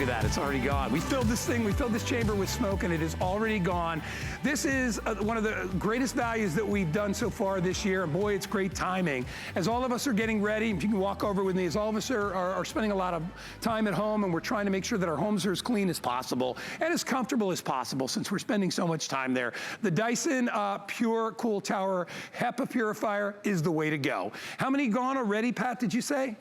at that, it's already gone. We filled this thing, we filled this chamber with smoke, and it is already gone. This is one of the greatest values that we've done so far this year, and boy, it's great timing. As all of us are getting ready, if you can walk over with me, as all of us are spending a lot of time at home, and we're trying to make sure that our homes are as clean as possible and as comfortable as possible since we're spending so much time there. The Dyson Pure Cool Tower HEPA Purifier is the way to go. How many gone already, Pat, did you say?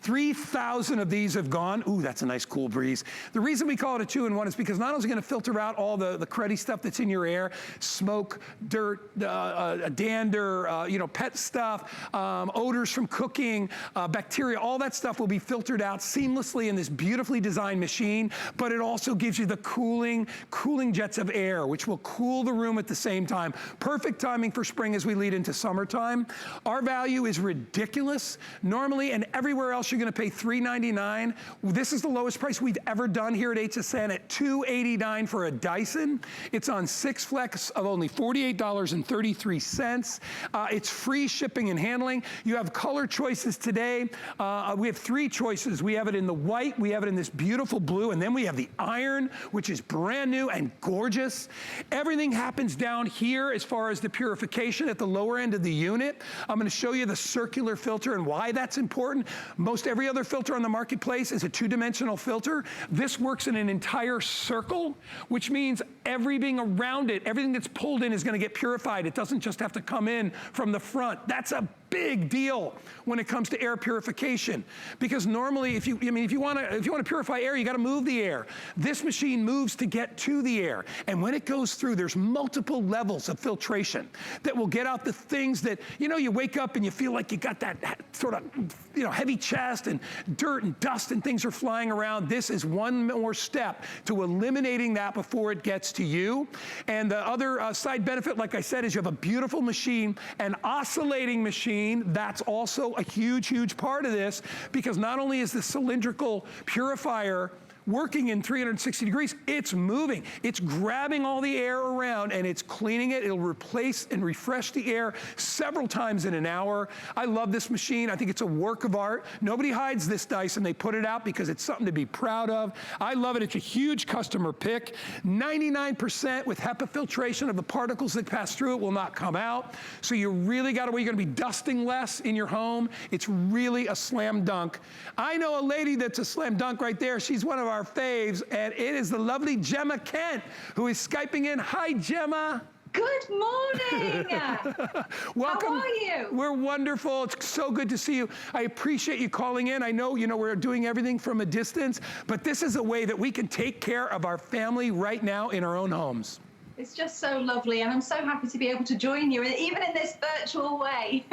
3,000 of these have gone. Ooh, that's a nice cool breeze. The reason we call it a 2-in-1 is because not only is it gonna filter out all the cruddy stuff that's in your air, smoke, dirt, dander, you know, pet stuff, odors from cooking, bacteria, all that stuff will be filtered out seamlessly in this beautifully designed machine, but it also gives you the cooling jets of air, which will cool the room at the same time. Perfect timing for spring as we lead into summertime. Our value is ridiculous. Normally, and everywhere else, you're gonna pay $399. This is the lowest price we've ever done here at HSN at $289 for a Dyson. It's on 6 flex of only $48.33. It's free shipping and handling. You have color choices today. We have 3 choices. We have it in the white, we have it in this beautiful blue, and then we have the iron, which is brand new and gorgeous. Everything happens down here as far as the purification at the lower end of the unit. I'm gonna show you the circular filter and why that's important. Most every other filter on the marketplace is a 2-dimensional filter. This works in an entire circle, which means everything around it, everything that's pulled in is gonna get purified. It doesn't just have to come in from the front. That's a big deal when it comes to air purification, because normally if you want to purify air, you got to move the air. This machine moves to get to the air, and when it goes through, there's multiple levels of filtration that will get out the things that, you know, you wake up and you feel like you got that sort of, you know, heavy chest and dirt and dust and things are flying around. This is one more step to eliminating that before it gets to you. And the other side benefit, like I said, is you have a beautiful machine, an oscillating machine. That's also a huge, huge part of this, because not only is the cylindrical purifier working in 360 degrees, it's moving. It's grabbing all the air around and it's cleaning it. It'll replace and refresh the air several times in an hour. I love this machine. I think it's a work of art. Nobody hides this Dyson. They put it out because it's something to be proud of. I love it. It's a huge customer pick. 99% with HEPA filtration of the particles that pass through it will not come out. So you really got to, you're going to be dusting less in your home. It's really a slam dunk. I know a lady that's a slam dunk right there. She's one of our faves, and it is the lovely Gemma Kent, who is Skyping in. Hi, Gemma. Good morning. Welcome. How are you? We're wonderful. It's so good to see you. I appreciate you calling in. I know, we're doing everything from a distance, but this is a way that we can take care of our family right now in our own homes. It's just so lovely, and I'm so happy to be able to join you, even in this virtual way.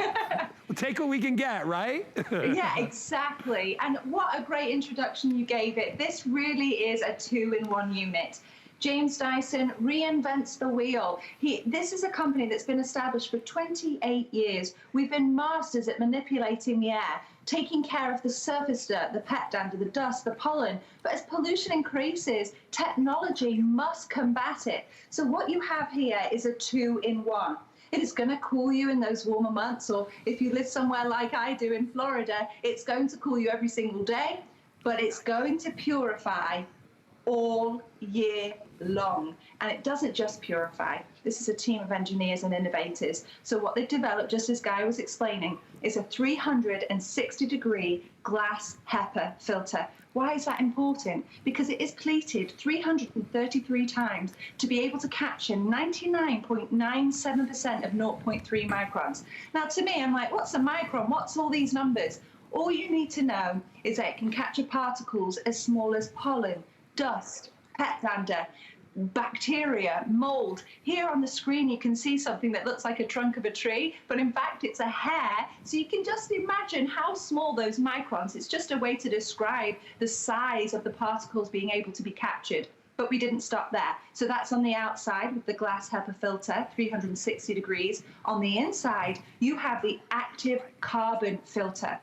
We'll take what we can get, right? Yeah, exactly. And what a great introduction you gave it. This really is a 2-in-1 unit. James Dyson reinvents the wheel. This is a company that's been established for 28 years. We've been masters at manipulating the air, taking care of the surface dirt, the pet dander, the dust, the pollen. But as pollution increases, technology must combat it. So what you have here is a 2-in-1. It is going to cool you in those warmer months, or if you live somewhere like I do in Florida, it's going to cool you every single day, but it's going to purify all year long. And it doesn't just purify. This is a team of engineers and innovators. So what they've developed, just as Guy was explaining, is a 360-degree glass HEPA filter. Why is that important? Because it is pleated 333 times to be able to capture 99.97% of 0.3 microns. Now, to me, I'm like, what's a micron? What's all these numbers? All you need to know is that it can capture particles as small as pollen, dust, pet dander, bacteria, mold. Here on the screen you can see something that looks like a trunk of a tree, but in fact it's a hair. So you can just imagine how small those microns. It's just a way to describe the size of the particles being able to be captured. But we didn't stop there. So that's on the outside with the glass HEPA filter, 360 degrees. On the inside, you have the active carbon filter.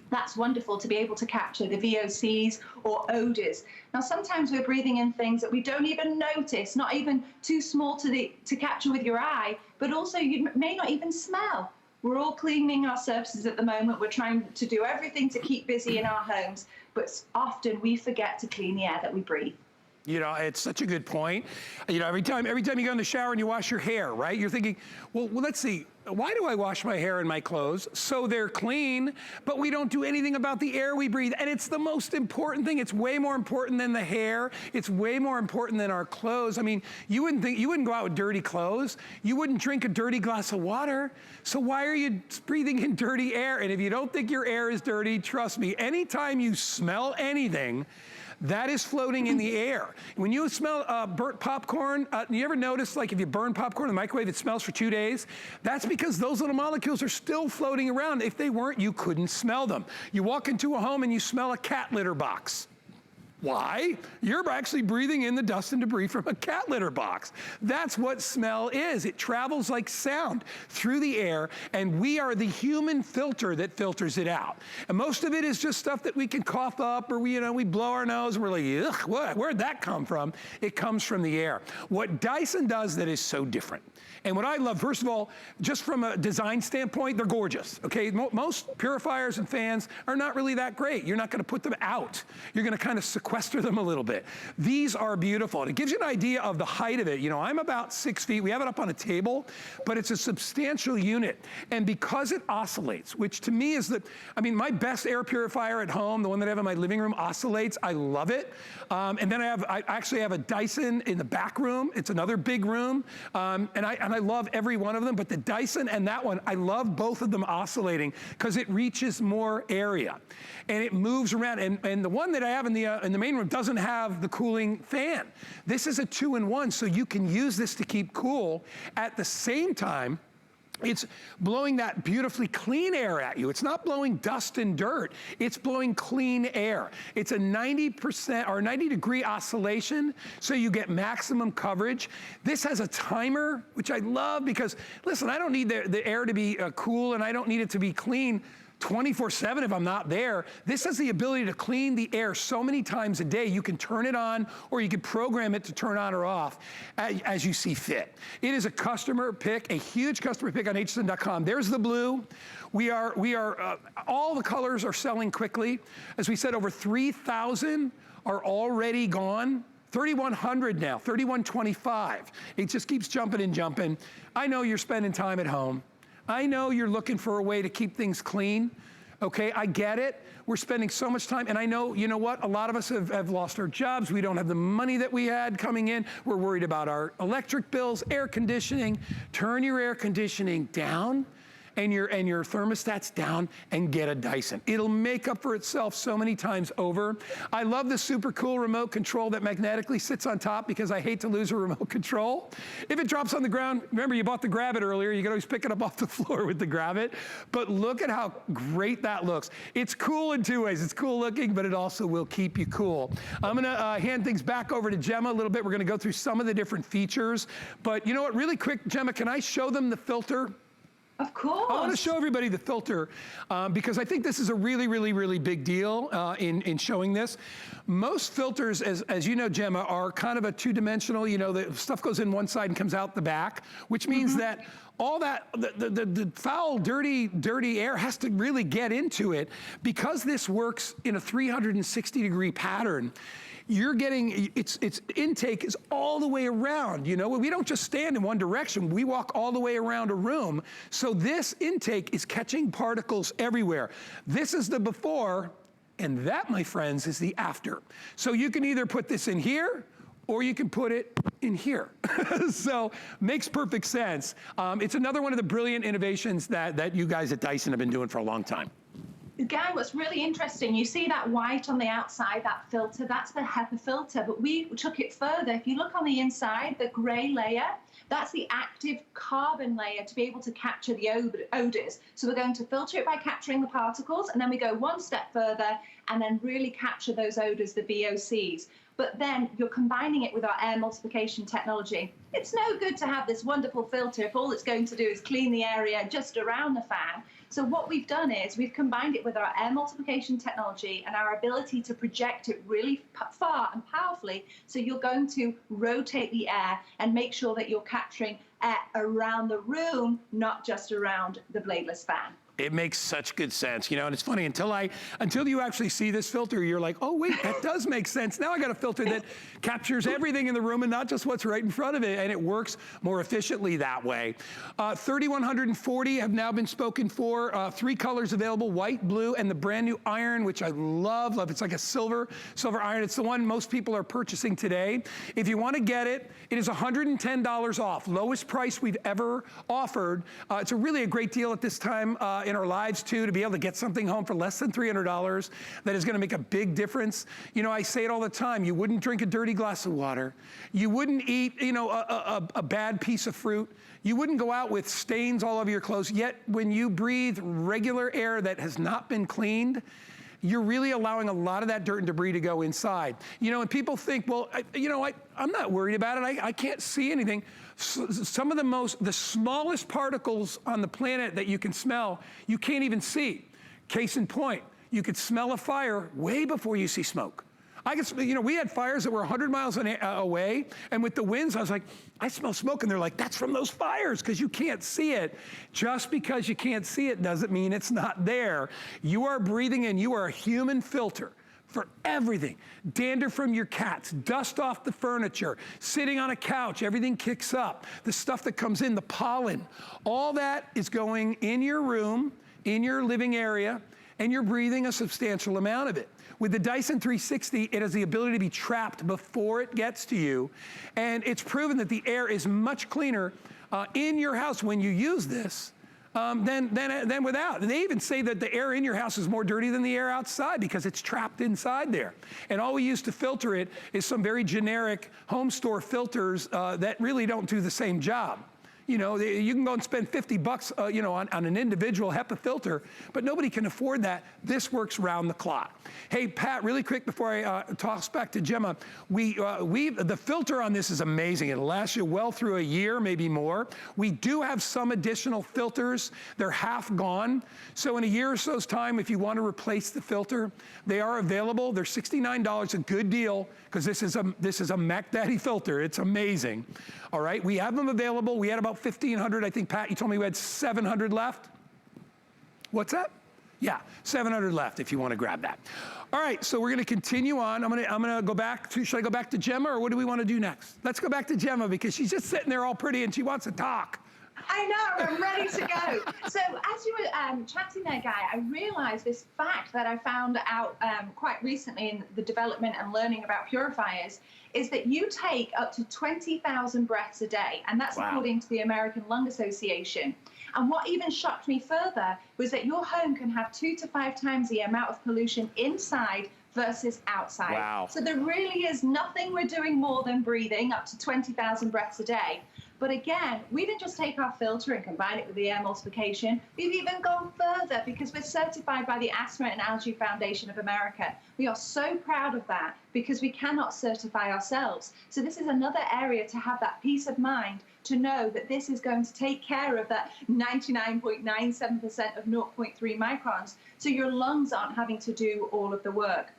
That's wonderful to be able to capture the VOCs or odors. Now, sometimes we're breathing in things that we don't even notice, not even too small to capture with your eye, but also you may not even smell. We're all cleaning our surfaces at the moment. We're trying to do everything to keep busy in our homes, but often we forget to clean the air that we breathe. You know, it's such a good point. You know, every time you go in the shower and you wash your hair, right? You're thinking, well, let's see, why do I wash my hair and my clothes? So they're clean, but we don't do anything about the air we breathe. And it's the most important thing. It's way more important than the hair. It's way more important than our clothes. I mean, you wouldn't go out with dirty clothes. You wouldn't drink a dirty glass of water. So why are you breathing in dirty air? And if you don't think your air is dirty, trust me, anytime you smell anything, that is floating in the air. When you smell burnt popcorn, you ever notice, like if you burn popcorn in the microwave, it smells for 2 days? That's because those little molecules are still floating around. If they weren't, you couldn't smell them. You walk into a home and you smell a cat litter box. Why? You're actually breathing in the dust and debris from a cat litter box. That's what smell is. It travels like sound through the air, and we are the human filter that filters it out. And most of it is just stuff that we can cough up, or we blow our nose and we're like, ugh, where'd that come from? It comes from the air. What Dyson does that is so different, and what I love, first of all, just from a design standpoint, they're gorgeous, okay? Most purifiers and fans are not really that great. You're not gonna put them out. You're gonna kind of sequester them a little bit. These are beautiful, and it gives you an idea of the height of it. You know, I'm about 6 feet. We have it up on a table, but it's a substantial unit. And because it oscillates, which to me is my best air purifier at home, the one that I have in my living room, oscillates. I love it. And then I actually have a Dyson in the back room. It's another big room, and I love every one of them, but the Dyson and that one, I love both of them oscillating because it reaches more area and it moves around. And the one that I have in the main room doesn't have the cooling fan. This is a 2-in-1, so you can use this to keep cool. At the same time, it's blowing that beautifully clean air at you. It's not blowing dust and dirt. It's blowing clean air. It's a 90% or 90-degree oscillation, so you get maximum coverage. This has a timer, which I love because, listen, I don't need the air to be cool, and I don't need it to be clean 24/7 if I'm not there. This has the ability to clean the air so many times a day. You can turn it on, or you can program it to turn on or off as you see fit. It is a customer pick, a huge customer pick on hsn.com. There's the blue. We are all the colors are selling quickly. As we said, over 3,000 are already gone. 3,100 now, 3,125. It just keeps jumping and jumping. I know you're spending time at home. I know you're looking for a way to keep things clean. Okay, I get it. We're spending so much time, and I know, you know what? A lot of us have lost our jobs. We don't have the money that we had coming in. We're worried about our electric bills, air conditioning. Turn your air conditioning down and your thermostats down and get a Dyson. It'll make up for itself so many times over. I love the super cool remote control that magnetically sits on top because I hate to lose a remote control. If it drops on the ground, remember you bought the Grab It earlier, you can always pick it up off the floor with the Grab It. But look at how great that looks. It's cool in 2 ways. It's cool looking, but it also will keep you cool. I'm gonna hand things back over to Gemma a little bit. We're gonna go through some of the different features. But you know what, really quick, Gemma, can I show them the filter? Of course. I want to show everybody the filter because I think this is a really, really, really big deal in showing this. Most filters, as you know, Gemma, are kind of a two-dimensional. You know, the stuff goes in one side and comes out the back, which means that all that, the foul, dirty air has to really get into it. Because this works in a 360-degree pattern, you're getting, its intake is all the way around. You know, we don't just stand in one direction. We walk all the way around a room. So this intake is catching particles everywhere. This is the before, and that, my friends, is the after. So you can either put this in here, or you can put it in here. So makes perfect sense. It's another one of the brilliant innovations that you guys at Dyson have been doing for a long time. Guy, what's really interesting, you see that white on the outside, that filter, that's the HEPA filter, but we took it further. If you look on the inside, the gray layer, that's the active carbon layer to be able to capture the odors. So we're going to filter it by capturing the particles, and then we go one step further and then really capture those odors, the VOCs. But then you're combining it with our air multiplication technology. It's no good to have this wonderful filter if all it's going to do is clean the area just around the fan. So what we've done is we've combined it with our air multiplication technology and our ability to project it really far and powerfully. So you're going to rotate the air and make sure that you're capturing air around the room, not just around the bladeless fan. It makes such good sense, you know, and it's funny, until you actually see this filter, you're like, oh wait, that does make sense. Now I got a filter that captures everything in the room and not just what's right in front of it, and it works more efficiently that way. 3,140 have now been spoken for, 3 colors available, white, blue, and the brand new iron, which I love. It's like a silver iron. It's the one most people are purchasing today. If you want to get it, it is $110 off, lowest price we've ever offered. It's really a great deal at this time in our lives too, to be able to get something home for less than $300 that is going to make a big difference. You know, I say it all the time, you wouldn't drink a dirty glass of water. You wouldn't eat, you know, a bad piece of fruit. You wouldn't go out with stains all over your clothes. Yet when you breathe regular air that has not been cleaned, you're really allowing a lot of that dirt and debris to go inside. You know, and people think, well, I'm not worried about it. I can't see anything. Some of the smallest particles on the planet that you can smell, you can't even see. Case in point, you could smell a fire way before you see smoke. We had fires that were 100 miles away, and with the winds, I was like, I smell smoke, and they're like, that's from those fires, because you can't see it. Just because you can't see it doesn't mean it's not there. You are breathing in, you are a human filter for everything. Dander from your cats, dust off the furniture, sitting on a couch, everything kicks up. The stuff that comes in, the pollen, all that is going in your room, in your living area, and you're breathing a substantial amount of it. With the Dyson 360, it has the ability to be trapped before it gets to you. And it's proven that the air is much cleaner in your house when you use this than without. And they even say that the air in your house is more dirty than the air outside because it's trapped inside there. And all we use to filter it is some very generic home store filters that really don't do the same job. You know, you can go and spend $50 on an individual HEPA filter, but nobody can afford that. This works round the clock. Hey, Pat, really quick before I toss back to Gemma, the filter on this is amazing. It'll last you well through a year, maybe more. We do have some additional filters. They're half gone. So in a year or so's time, if you want to replace the filter, they are available. They're $69, a good deal, because this is a Mac Daddy filter. It's amazing. All right, we have them available. We had about 1,500. I think, Pat, you told me we had 700 left. What's that? Yeah, 700 left if you want to grab that. All right, so we're going to continue on. I'm going to go back to, should I go back to Gemma, or what do we want to do next? Let's go back to Gemma, because she's just sitting there all pretty and she wants to talk. I know, I'm ready to go. So as you were chatting there, Guy, I realized this fact that I found out quite recently in the development and learning about purifiers, is that you take up to 20,000 breaths a day, and that's according to the American Lung Association. And what even shocked me further was that your home can have 2 to 5 times the amount of pollution inside versus outside. Wow. So there really is nothing we're doing more than breathing up to 20,000 breaths a day. But again, we didn't just take our filter and combine it with the air multiplication. We've even gone further because we're certified by the Asthma and Allergy Foundation of America. We are so proud of that because we cannot certify ourselves. So this is another area to have that peace of mind to know that this is going to take care of that 99.97% of 0.3 microns. So your lungs aren't having to do all of the work.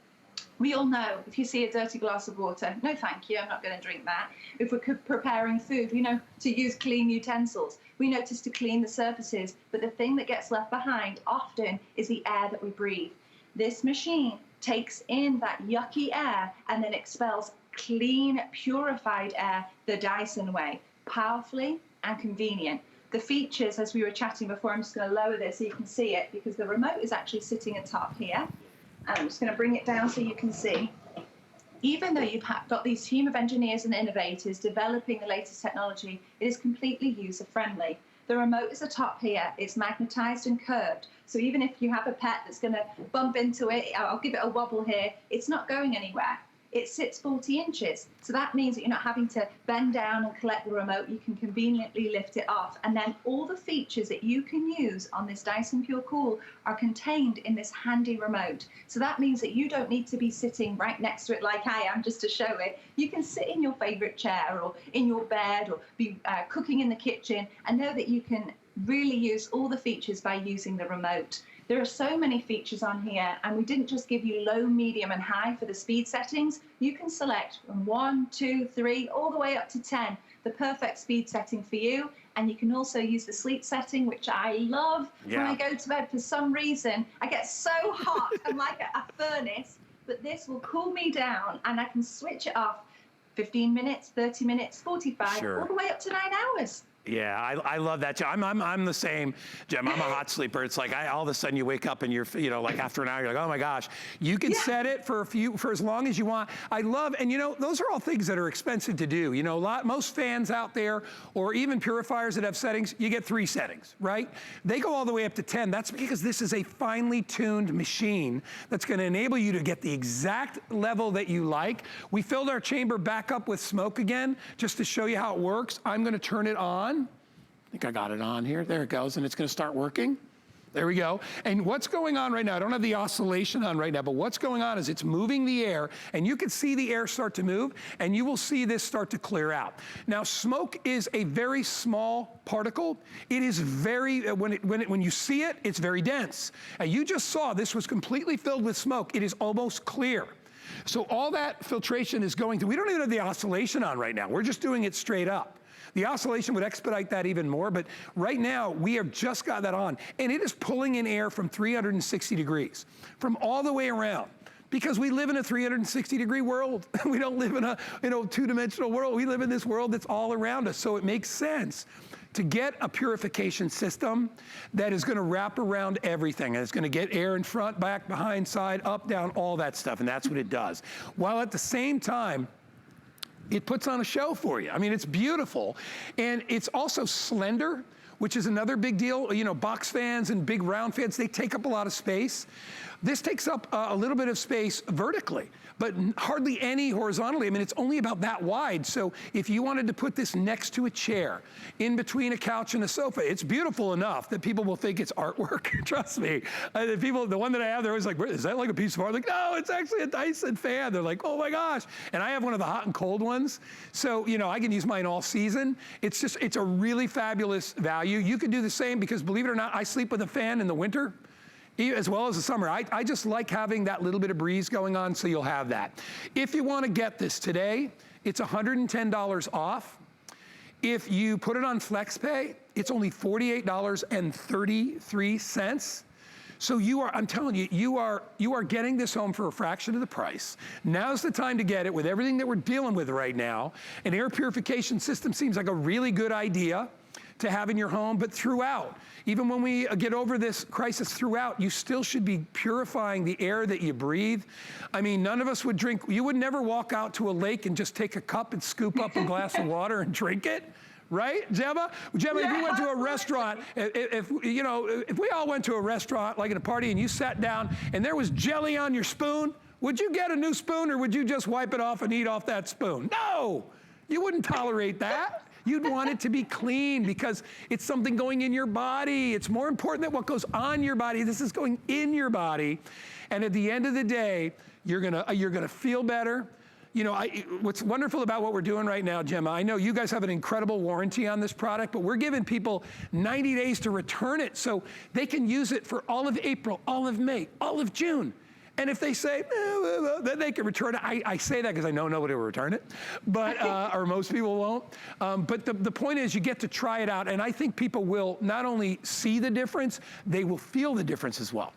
We all know if you see a dirty glass of water, no thank you, I'm not going to drink that. If we're preparing food, we know to use clean utensils. We notice to clean the surfaces, but the thing that gets left behind often is the air that we breathe. This machine takes in that yucky air and then expels clean, purified air the Dyson way, powerfully and convenient. The features, as we were chatting before, I'm just going to lower this so you can see it because the remote is actually sitting atop here. And I'm just going to bring it down so you can see. Even though you've got these team of engineers and innovators developing the latest technology, it is completely user-friendly. The remote is atop here. It's magnetized and curved. So even if you have a pet that's going to bump into it, I'll give it a wobble here, it's not going anywhere. it sits 40 inches. So that means that you're not having to bend down and collect the remote. You can conveniently lift it off. And then all the features that you can use on this Dyson Pure Cool are contained in this handy remote. So that means that you don't need to be sitting right next to it like I am just to show it. You can sit in your favorite chair or in your bed or be cooking in the kitchen and know that you can really use all the features by using the remote. There are so many features on here, and we didn't just give you low, medium, and high for the speed settings. You can select from 1, 2, 3, all the way up to 10, the perfect speed setting for you. And you can also use the sleep setting, which I love. When I go to bed, for some reason, I get so hot. I'm like a furnace, but this will cool me down, and I can switch it off 15 minutes, 30 minutes, 45, all the way up to 9 hours. Yeah, I love that too. I'm the same, Jim. I'm a hot sleeper. It's like all of a sudden you wake up and you're, like after an hour, you're like, oh my gosh. You can set it for as long as you want. I love, and those are all things that are expensive to do. Most fans out there, or even purifiers that have settings, you get 3 settings, right? They go all the way up to 10. That's because this is a finely tuned machine that's going to enable you to get the exact level that you like. We filled our chamber back up with smoke again, just to show you how it works. I'm going to turn it on. I think I got it on here. There it goes, and it's going to start working. There we go. And what's going on right now, I don't have the oscillation on right now, but what's going on is it's moving the air, and you can see the air start to move, and you will see this start to clear out. Now, smoke is a very small particle. It is very, when you see it, it's very dense. And you just saw this was completely filled with smoke. It is almost clear. So all that filtration is going through. We don't even have the oscillation on right now. We're just doing it straight up. The oscillation would expedite that even more, but right now we have just got that on, and it is pulling in air from 360 degrees, from all the way around, because we live in a 360-degree world. We don't live in a two-dimensional world. We live in this world that's all around us, so it makes sense to get a purification system that is going to wrap around everything, and it's going to get air in front, back, behind, side, up, down, all that stuff, and that's what it does. While at the same time, it puts on a show for you. I mean, it's beautiful. And it's also slender, which is another big deal. Box fans and big round fans, they take up a lot of space. This takes up a little bit of space vertically, but hardly any horizontally. I mean, it's only about that wide. So if you wanted to put this next to a chair, in between a couch and a sofa, it's beautiful enough that people will think it's artwork. Trust me. The one that I have, they're always like, is that like a piece of art? I'm like, no, it's actually a Dyson fan. They're like, oh my gosh. And I have one of the hot and cold ones. So, I can use mine all season. It's a really fabulous value. You can do the same because, believe it or not, I sleep with a fan in the winter as well as the summer. I just like having that little bit of breeze going on, so you'll have that. If you want to get this today, it's $110 off. If you put it on FlexPay, it's only $48.33. So I'm telling you, you are getting this home for a fraction of the price. Now's the time to get it with everything that we're dealing with right now. An air purification system seems like a really good idea to have in your home, but throughout, even when we get over this crisis throughout, you still should be purifying the air that you breathe. I mean, none of us would drink, you would never walk out to a lake and just take a cup and scoop up a glass of water and drink it. Right, Gemma? Gemma, if you went to a restaurant, if we all went to a restaurant, like at a party, and you sat down and there was jelly on your spoon, would you get a new spoon or would you just wipe it off and eat off that spoon? No, you wouldn't tolerate that. You'd want it to be clean because it's something going in your body. It's more important than what goes on your body. This is going in your body. And at the end of the day, you're gonna feel better. What's wonderful about what we're doing right now, Gemma, I know you guys have an incredible warranty on this product, but we're giving people 90 days to return it so they can use it for all of April, all of May, all of June. And if they say, then they can return it. I say that because I know nobody will return it, but or most people won't. But the point is you get to try it out, and I think people will not only see the difference, they will feel the difference as well.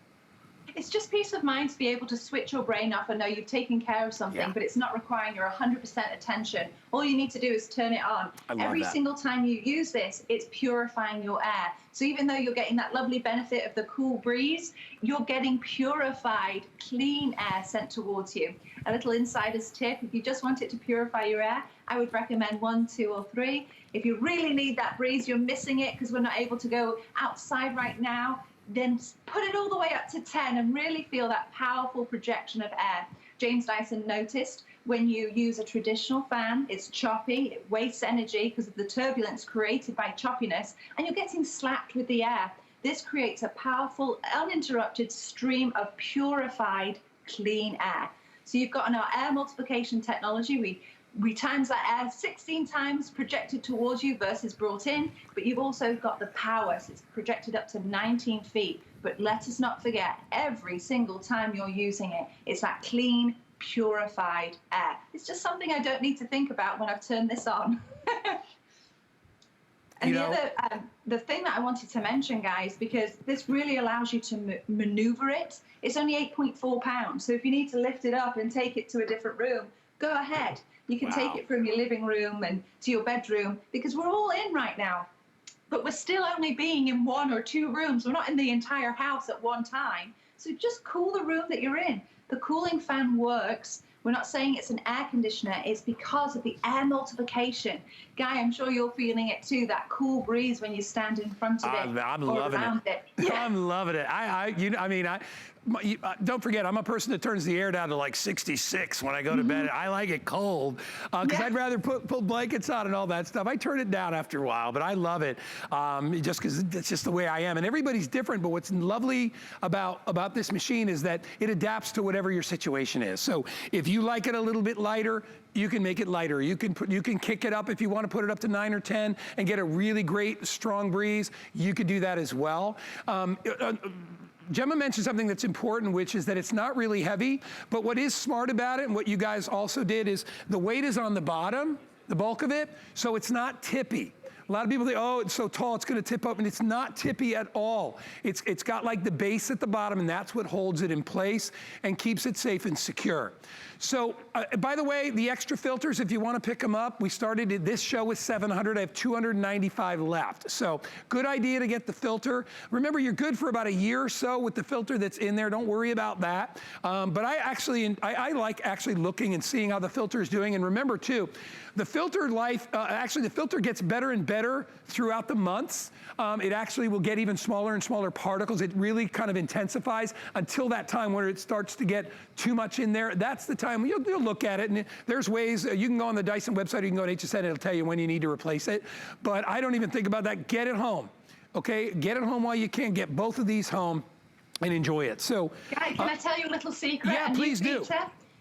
It's just peace of mind to be able to switch your brain off and know you've taken care of something, but it's not requiring your 100% attention. All you need to do is turn it on. Every single time you use this, it's purifying your air. So even though you're getting that lovely benefit of the cool breeze, you're getting purified, clean air sent towards you. A little insider's tip, if you just want it to purify your air, I would recommend 1, 2, or 3. If you really need that breeze, you're missing it because we're not able to go outside right now, then put it all the way up to 10 and really feel that powerful projection of air. James Dyson noticed when you use a traditional fan. It's choppy, it wastes energy because of the turbulence created by choppiness, and you're getting slapped with the air. This creates a powerful, uninterrupted stream of purified, clean air. So you've got in our air multiplication technology, we times that air 16 times projected towards you versus brought in, but you've also got the power, so it's projected up to 19 feet. But let us not forget, every single time you're using it, it's that clean, purified air. It's just something I don't need to think about when I've turned this on. And the thing that I wanted to mention, guys, because this really allows you to maneuver it. It's only 8.4 pounds. So if you need to lift it up and take it to a different room, go ahead. You can take it from your living room and to your bedroom, because we're all in right now. But we're still only being in 1 or 2 rooms. We're not in the entire house at one time. So just cool the room that you're in. The cooling fan works. We're not saying it's an air conditioner. It's because of the air multiplication. Guy, I'm sure you're feeling it too, that cool breeze when you stand in front of it. I'm loving it. Yeah. I'm loving it. Don't forget, I'm a person that turns the air down to like 66 when I go to bed. I like it cold because I'd rather put blankets on and all that stuff. I turn it down after a while, but I love it just because it's just the way I am. And everybody's different, but what's lovely about this machine is that it adapts to whatever your situation is. So if you like it a little bit lighter, you can make it lighter. You can kick it up if you want to put it up to 9 or 10 and get a really great strong breeze. You could do that as well. Gemma mentioned something that's important, which is that it's not really heavy, but what is smart about it, and what you guys also did, is the weight is on the bottom, the bulk of it, so it's not tippy. A lot of people think, oh, it's so tall, it's gonna tip up, and it's not tippy at all. It's got like the base at the bottom, and that's what holds it in place and keeps it safe and secure. So, by the way, the extra filters, if you want to pick them up, we started this show with 700. I have 295 left. So, good idea to get the filter. Remember, you're good for about a year or so with the filter that's in there. Don't worry about that. But I like actually looking and seeing how the filter is doing. And remember, too, the filter life, the filter gets better and better throughout the months. It actually will get even smaller and smaller particles. It really kind of intensifies until that time where it starts to get too much in there. That's the time you'll look at it, and there's ways. You can go on the Dyson website, or you can go to HSN, and it'll tell you when you need to replace it. But I don't even think about that. Get it home, okay? Get it home while you can. Get both of these home and enjoy it. So, Guys, can I tell you a little secret? Yeah, please do.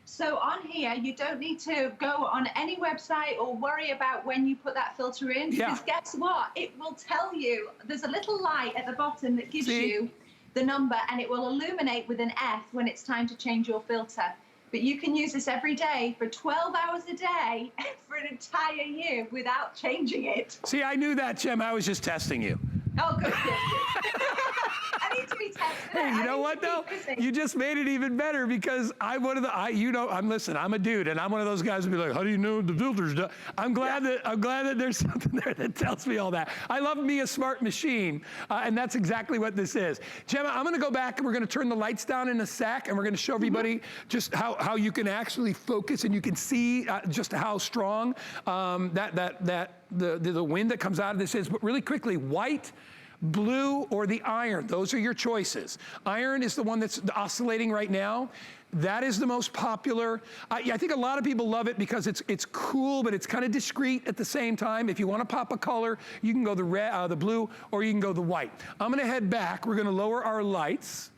So on here, you don't need to go on any website or worry about when you put that filter in, because guess what? It will tell you. There's a little light at the bottom that gives you the number, and it will illuminate with an F when it's time to change your filter. But you can use this every day for 12 hours a day for an entire year without changing it. See, I knew that, Jim. I was just testing you. Oh, good. I need to be tested. Hey, you know what though? You just made it even better, because I'm one of the, I'm a dude, and I'm one of those guys who be like, how do you know the filter's done? I'm glad that there's something there that tells me all that. I love me a smart machine, and that's exactly what this is. Gemma, I'm gonna go back and we're gonna turn the lights down in a sec, and we're gonna show everybody just how you can actually focus, and you can see just how strong the wind that comes out of this is. But really quickly, white, blue, or the iron, those are your choices. Iron is the one that's oscillating right now. That is the most popular. I think a lot of people love it because it's cool, but it's kind of discreet at the same time. If you want to pop a color, you can go the red, the blue, or you can go the white. I'm gonna head back. We're gonna lower our lights,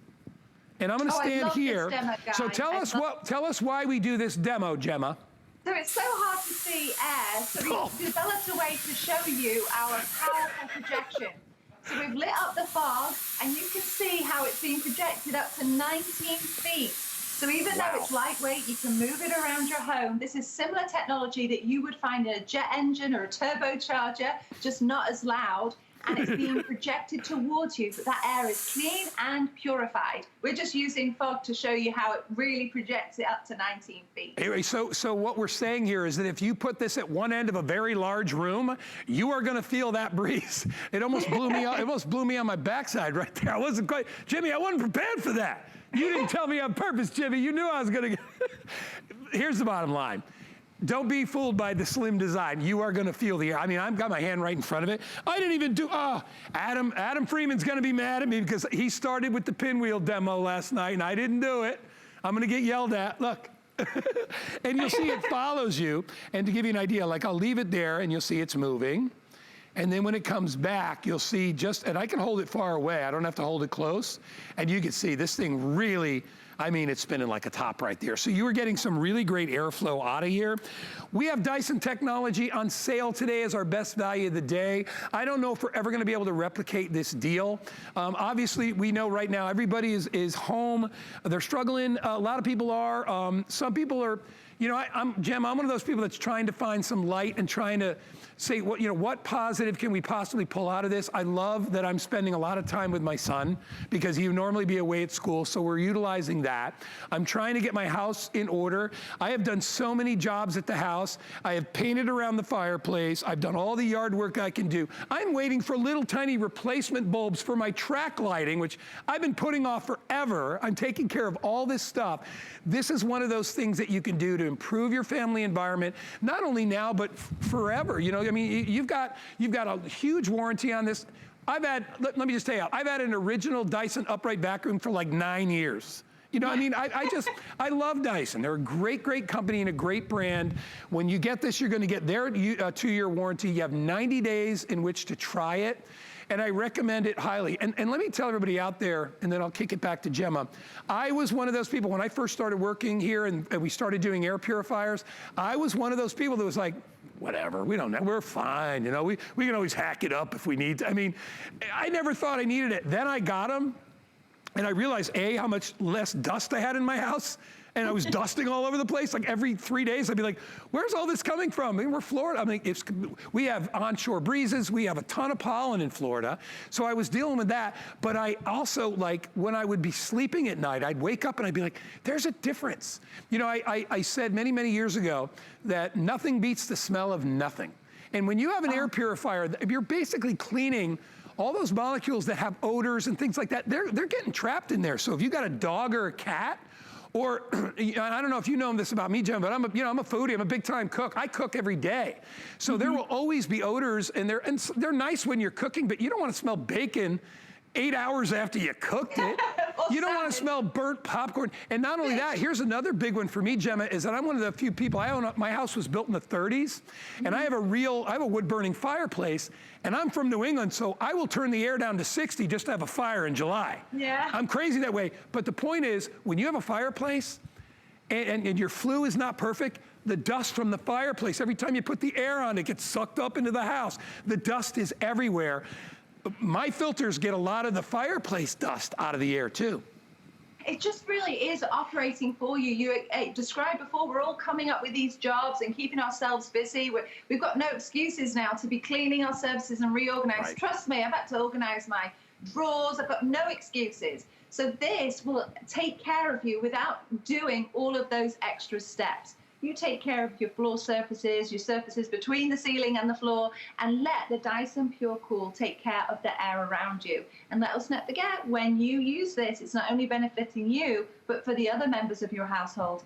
and I'm gonna stand here. Demo, so tell us why we do this demo, Gemma. So it's so hard to see air, so we developed a way to show you our powerful projection. So we've lit up the fog, and you can see how it's being projected up to 19 feet. So even though it's lightweight, you can move it around your home. This is similar technology that you would find in a jet engine or a turbocharger, just not as loud. And it's being projected towards you, but that air is clean and purified. We're just using fog to show you how it really projects it up to 19 feet. Anyway, so what we're saying here is that if you put this at one end of a very large room, you are gonna feel that breeze. It almost blew me out. It almost blew me on my backside right there. I wasn't quite, Jimmy, I wasn't prepared for that. You didn't tell me on purpose, Jimmy. You knew I was gonna get. Here's the bottom line. Don't be fooled by the slim design. You are gonna feel the air. I mean, I've got my hand right in front of it. I didn't even do, Adam Freeman's gonna be mad at me because he started with the pinwheel demo last night and I didn't do it. I'm gonna get yelled at. Look, And you'll see it follows you. And to give you an idea, like I'll leave it there and you'll see it's moving. And then when it comes back, you'll see and I can hold it far away. I don't have to hold it close. And you can see this thing really, I mean, it's spinning like a top right there. So you are getting some really great airflow out of here. We have Dyson technology on sale today as our best value of the day. I don't know if we're ever gonna be able to replicate this deal. Obviously, we know right now everybody is home. They're struggling. A lot of people are. Some people are, you know, Jem, I'm one of those people that's trying to find some light and trying to say, what positive can we possibly pull out of this? I love that I'm spending a lot of time with my son because he would normally be away at school, so we're utilizing that. I'm trying to get my house in order. I have done so many jobs at the house. I have painted around the fireplace. I've done all the yard work I can do. I'm waiting for little tiny replacement bulbs for my track lighting, which I've been putting off forever. I'm taking care of all this stuff. This is one of those things that you can do to improve your family environment, not only now, but forever. You know, I mean, you've got a huge warranty on this. Let me just tell you, I've had an original Dyson upright vacuum for like 9 years. You know, I mean, I love Dyson. They're a great, great company and a great brand. When you get this, you're gonna get their 2-year warranty. You have 90 days in which to try it. And I recommend it highly. And let me tell everybody out there, and then I'll kick it back to Gemma. I was one of those people, when I first started working here and we started doing air purifiers, I was one of those people that was like, whatever, we don't know, we're fine, you know, we can always hack it up if we need to. I mean, I never thought I needed it. Then I got them, and I realized, A, how much less dust I had in my house, and I was dusting all over the place. Like every 3 days, I'd be like, where's all this coming from? I mean, we're Florida. I mean, we have onshore breezes. We have a ton of pollen in Florida. So I was dealing with that. But I also, like, when I would be sleeping at night, I'd wake up and I'd be like, there's a difference. You know, I said many, many years ago that nothing beats the smell of nothing. And when you have an air purifier, you're basically cleaning all those molecules that have odors and things like that. They're getting trapped in there. So if you got a dog or a cat, or, I don't know if you know this about me, Jem, but I'm a foodie, I'm a big time cook. I cook every day. So there will always be odors, and they're nice when you're cooking, but you don't want to smell bacon 8 hours after you cooked it. You don't want to smell burnt popcorn. And not only that, here's another big one for me, Gemma, is that I'm one of the few people, my house was built in the 30s, and I have a wood burning fireplace, and I'm from New England, so I will turn the air down to 60 just to have a fire in July. Yeah. I'm crazy that way. But the point is, when you have a fireplace and your flue is not perfect, the dust from the fireplace, every time you put the air on, it gets sucked up into the house. The dust is everywhere. My filters get a lot of the fireplace dust out of the air too. It just really is operating for you. You described before, we're all coming up with these jobs and keeping ourselves busy. We've got no excuses now to be cleaning our services and reorganize. Right. Trust me, I've had to organize my drawers. I've got no excuses. So this will take care of you without doing all of those extra steps. You take care of your floor surfaces, your surfaces between the ceiling and the floor, and let the Dyson Pure Cool take care of the air around you. And let us not forget, when you use this, it's not only benefiting you, but for the other members of your household.